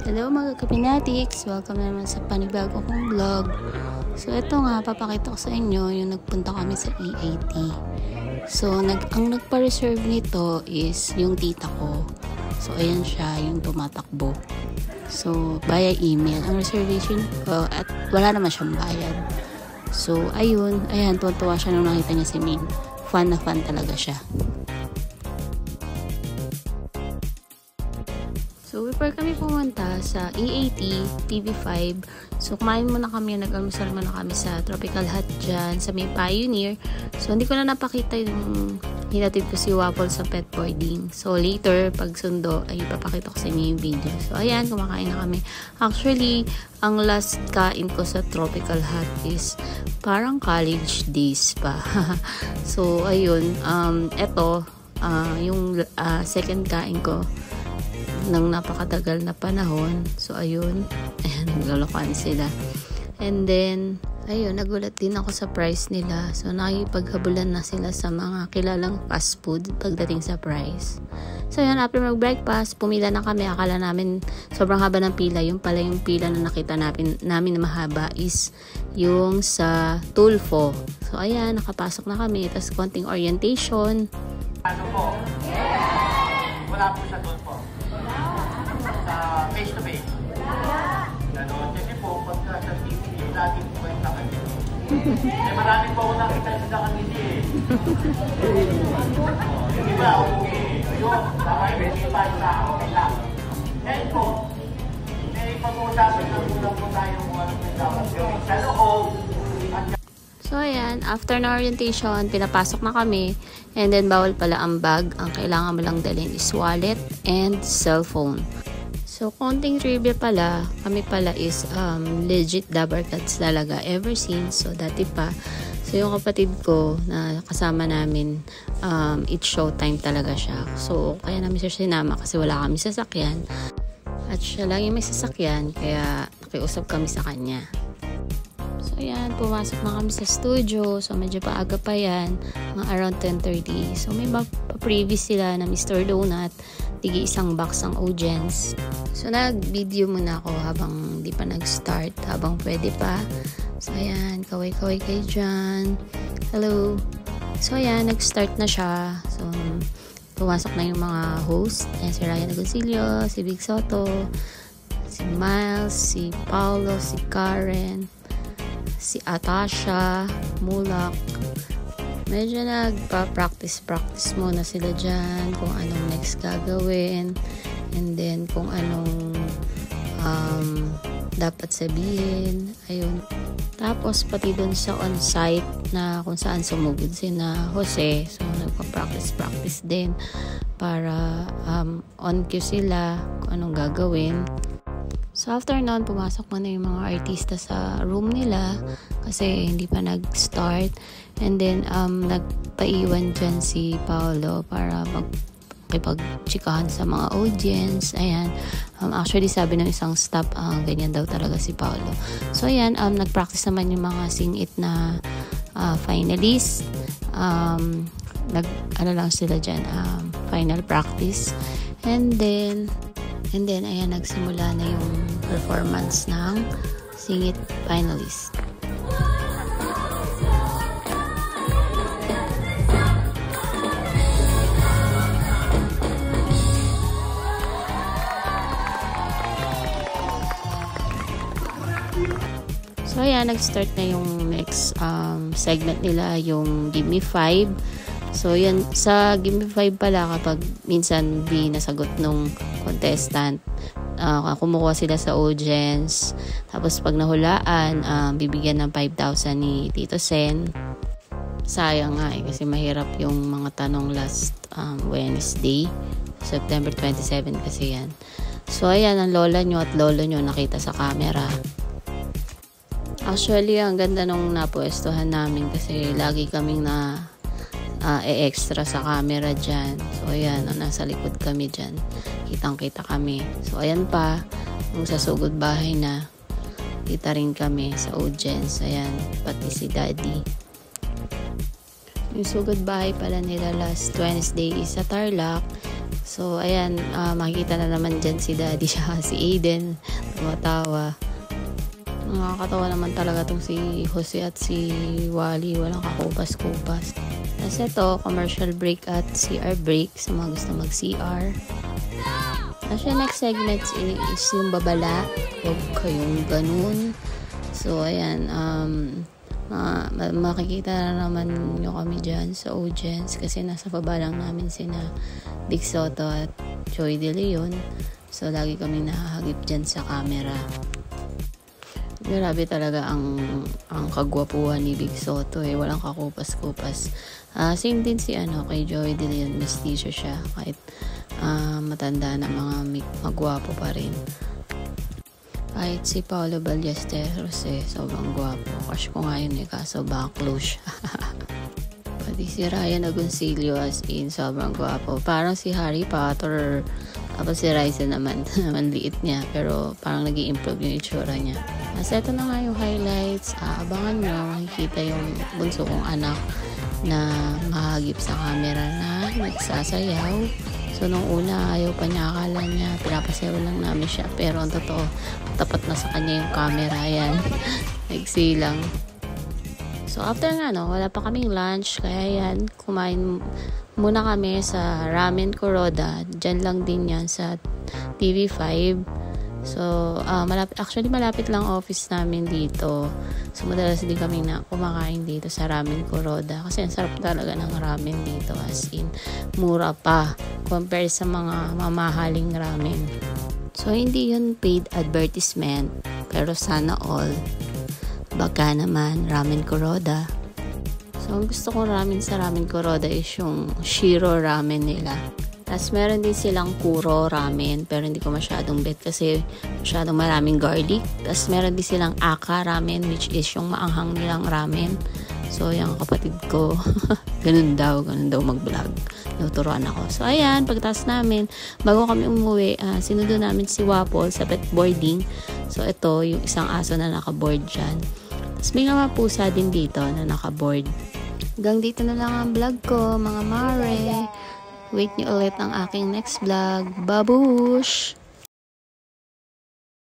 Hello mga kapinatics! Welcome naman sa panibago kong vlog. So ito nga, papakita ko sa inyo yung nagpunta kami sa EAT. So ang nagpa-reserve nito is yung tita ko. So ayan siya, yung tumatakbo. So via email ang reservation ko at wala naman siyang bayad. So ayun, ayan, tuwa siya nung nakita niya si Min. Fun na fun talaga siya. So, before kami pumunta sa EAT, TV5, so kumain muna kami, nag-almusal muna kami sa Tropical Hut dyan, sa may Pioneer. So, hindi ko na napakita yung hinatid ko si Waffle sa pet boarding. So, later, pag sundo, ay ipapakita ko sa inyo yung video. So, ayan, kumakain na kami. Actually, ang last kain ko sa Tropical Hut is parang college days pa. So, ayun, eto, yung second kain ko ng napakatagal na panahon. So, ayun. Ayan, naglolokohan sila. And then, ayun, nagulat din ako sa price nila. So, nakipaghabulan na sila sa mga kilalang fast food pagdating sa price. So, ayan, after mag-breakfast, pumila na kami. Akala namin sobrang haba ng pila. Yung pala yung pila na nakita namin na mahaba is yung sa Tulfo. So, ayan, nakapasok na kami. Tapos, konting orientation. Ano po? Wala po sa Tulfo. Face to face. Ganon. Kasi po, pagka sa TV, lagi po kayo sa kanila. Eh, marami po ako nakita sa kanila eh. Hindi ba? Okay. Ayun. Bakay, hindi pa isa. Okay lang. Ngayon po, may pag-uusapan na muna po tayo kung anong dapat gawin sa loob. So, ayan, after na orientation, pinapasok na kami. And then, bawal pala ang bag. Ang kailangan mo lang dalhin is wallet and cellphone. So, konting trivia pala, kami pala is legit Dabber Cats talaga ever since. So, dati pa. So, yung kapatid ko na kasama namin, it's showtime talaga siya. So, kaya namin siya sinama kasi wala kami sasakyan. At siya lang yung may sasakyan, kaya nakiusap kami sa kanya. So, ayan, pumasok na kami sa studio. So, medyo paaga pa yan, mga around 10:30. So, may pa-previous sila na Mr. Donut. Tigi isang box ang audience. So, nag-video muna ako habang di pa nag-start, habang pwede pa. So, ayan, kaway-kaway kayo dyan. Hello. So, ayan, nag-start na siya. So, pumasok na yung mga host. Ayan, si Ryan Agoncillo, si Big Soto, si Miles, si Paulo, si Karen, si Atasha, Mulak. Medyo nagpa-practice muna sila dyan kung anong next gagawin and then kung anong dapat sabihin. Ayun. Tapos pati dun sa on-site na kung saan sumugod si na Jose. So nagpa-practice din para on cue sila kung anong gagawin. So, after noon, pumasok mo na yung mga artista sa room nila kasi hindi pa nag-start. And then, nagpaiwan dyan si Paolo para magkipag-chikahan sa mga audience. Ayan. Actually, sabi ng isang staff, ganyan daw talaga si Paolo. So, ayan, nag-practice naman yung mga sing-it na finalists. Ano lang sila dyan, final practice. And then, ayan, nagsimula na yung performance ng Sing It finalist. So, ayan, nag-start na yung next segment nila, yung Give Me 5. So, yan, sa Give Me 5 pala kapag minsan di nasagot nung contestant, kumukuha sila sa audience. Tapos, pag nahulaan, bibigyan ng 5,000 ni Tito Sen. Sayang nga kasi mahirap yung mga tanong last Wednesday, September 27 kasi yan. So, ayan, ang lola nyo at lolo nyo nakita sa camera. Actually, ang ganda nung napuestuhan namin kasi lagi kaming extra sa camera dyan. So, ayan, nasa likod kami dyan. Kitang-kita kami. So, ayan pa, nung sa sugod bahay na, kita rin kami sa audience. Ayan, pati si Daddy. Yung sugod bahay pala nila last Wednesday is sa Tarlac. So, ayan, makikita na naman dyan si Daddy siya, si Aiden, tumatawa. Nakakatawa naman talaga tong si Jose at si Wally, walang kakupas-kupas. Tapos ito, commercial break at CR break sa mga gusto mag-CR. Tapos yung next segment is yung babala, huwag kayong ganun. So, ayan, makikita na naman nyo kami dyan sa audience kasi nasa baba lang namin sina Big Soto at Joy De Leon. So, lagi kami nahahagip dyan sa camera. Grabe talaga ang kagwapuhan ni Big Soto eh. Walang kakupas-kupas. Same din si kay Joy De Leon. Mestizo siya. Kahit matanda na mga magwapo pa rin. Kahit si Paolo Ballesteros sobrang gwapo. Crush ko nga yun kaso backlow siya. Pati si Ryan Agoncillo as in sobrang gwapo. Parang si Harry Potter. Tapos si Ryzen naman liit niya. Pero parang nag-i-improve yung itsura niya. Kasi ito na nga yung highlights. Abangan nyo. Makikita yung bunso kong anak na mahagip sa camera na nagsasayaw. So, nung una, ayaw pa niya, akala niya, pinapasayaw lang namin siya. Pero, ang totoo, tapat na sa kanya yung camera. Yan. Nagsilang. So, after nga, wala pa kaming lunch. Kaya yan, kumain muna kami sa Ramen Kuroda. Diyan lang din yan sa TV5. So, malapit lang office namin dito. So, madalas din kami na kumakain dito sa Ramen Kuroda. Kasi ang sarap talaga ng ramen dito. As in, mura pa compare sa mga mamahaling ramen. So, hindi yun paid advertisement. Pero sana all. Baka naman, Ramen Kuroda. So, ang gusto kong ramen sa Ramen Kuroda is yung Shiro ramen nila. Tapos, meron din silang Kuro ramen. Pero hindi ko masyadong bet kasi masyadong maraming garlic. Tapos, meron din silang Aka ramen which is yung maanghang nilang ramen. So, yung kapatid ko, ganun daw mag-vlog. Nuturuan ako. So, ayan, pagtaas namin, bago kami umuwi, sinundo namin si Wapol sa pet boarding. So, ito, yung isang aso na nakaboard dyan. Tapos, may mga pusa din dito na nakaboard. Hanggang dito na lang ang vlog ko, mga mare. Wait nyo ulit ang aking next vlog. Babush!